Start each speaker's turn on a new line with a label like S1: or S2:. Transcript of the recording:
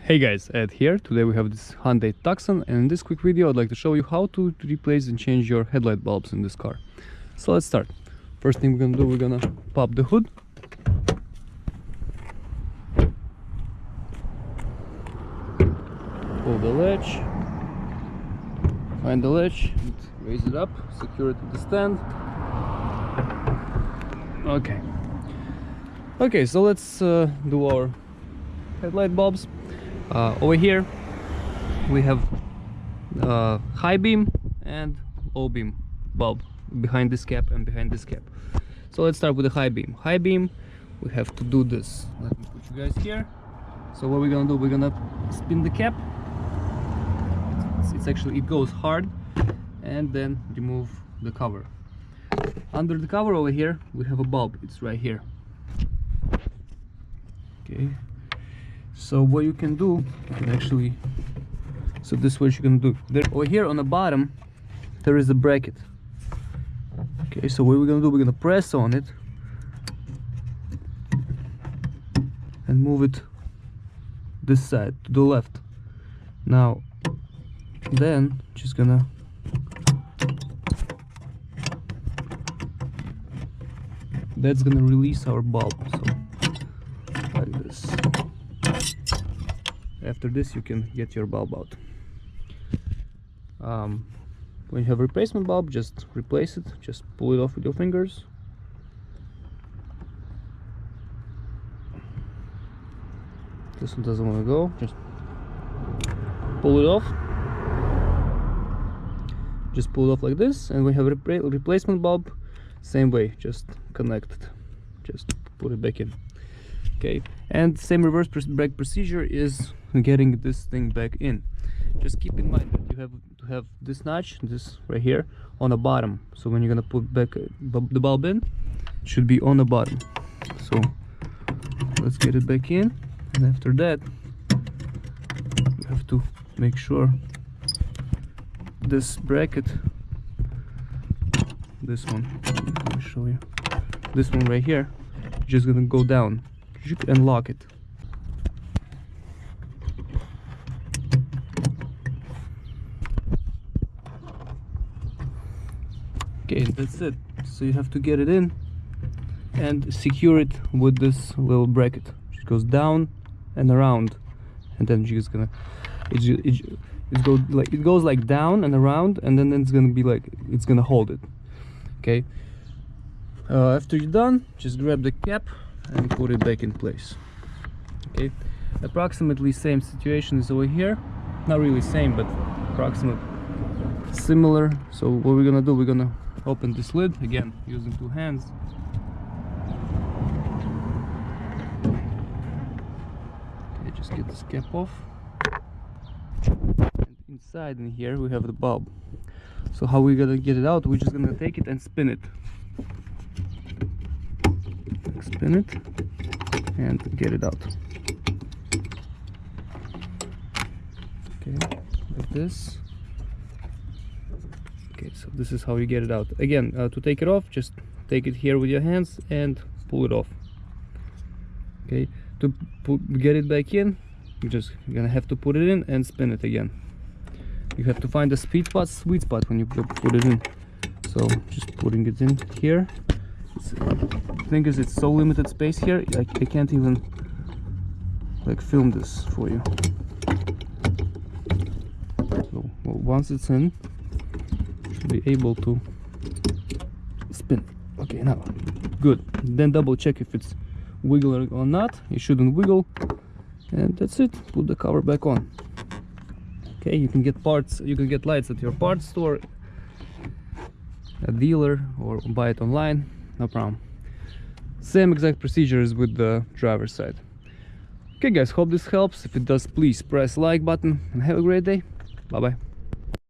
S1: Hey guys, Ed here. Today we have this Hyundai Tucson, and in this quick video I'd like to show you how to replace and change your headlight bulbs in this car. So let's start. First thing we're gonna do, we're gonna pop the hood. Pull the latch. Find the latch, raise it up, secure it to the stand. Okay, so let's do our headlight bulbs. Over here we have high beam and low beam bulb behind this cap and behind this cap. So let's start with the high beam. High beam, we have to do this. Let me put you guys here. So what we're gonna do, we're gonna spin the cap. It's actually, it goes hard, and then remove the cover. Under the cover over here we have a bulb. It's right here. Okay, so what you can do, you can actually, so this is what you can do. There, over here on the bottom there is a bracket. Okay, so what we're gonna do, we're gonna press on it and move it this side to the left. Now then just gonna that's gonna release our bulb. So like this. After this you can get your bulb out. When you have a replacement bulb, just replace it, just pull it off with your fingers. This one doesn't want to go, just pull it off. Just pull it off like this, and we have a replacement bulb, same way, just connect it, just put it back in. Okay, and same reverse brake procedure is getting this thing back in. Just keep in mind that you have to have this notch, this right here, on the bottom. So when you're gonna put back the bulb in, it should be on the bottom. So let's get it back in, and after that you have to make sure this bracket, this one, let me show you, this one right here, just gonna go down and lock it. Okay, that's it. So you have to get it in and secure it with this little bracket. It goes down and around, and then you're just gonna it goes like down and around, and then it's gonna be like, it's gonna hold it. Okay, after you're done, just grab the cap and put it back in place. Okay, approximately same situation is over here, not really same, but approximately similar. So what we're gonna do, we're gonna open this lid again using two hands. Okay, just get this cap off. And inside in here we have the bulb. So how we're gonna get it out, we're just gonna take it and spin it. Spin it and get it out. Okay, like this. Okay, so this is how you get it out. Again, to take it off, just take it here with your hands and pull it off. Okay, to get it back in, you're gonna have to put it in and spin it again. You have to find the sweet spot when you put it in. So just putting it in here. The thing is, it's so limited space here, I can't even like film this for you. So once it's in, you should be able to spin. Okay, now good. Then double check if it's wiggling or not. It shouldn't wiggle, and that's it. Put the cover back on. Okay, you can get parts, you can get lights at your parts store, a dealer, or buy it online. No problem. Same exact procedure as with the driver's side. Okay guys, hope this helps. If it does, please press like button and have a great day. Bye bye.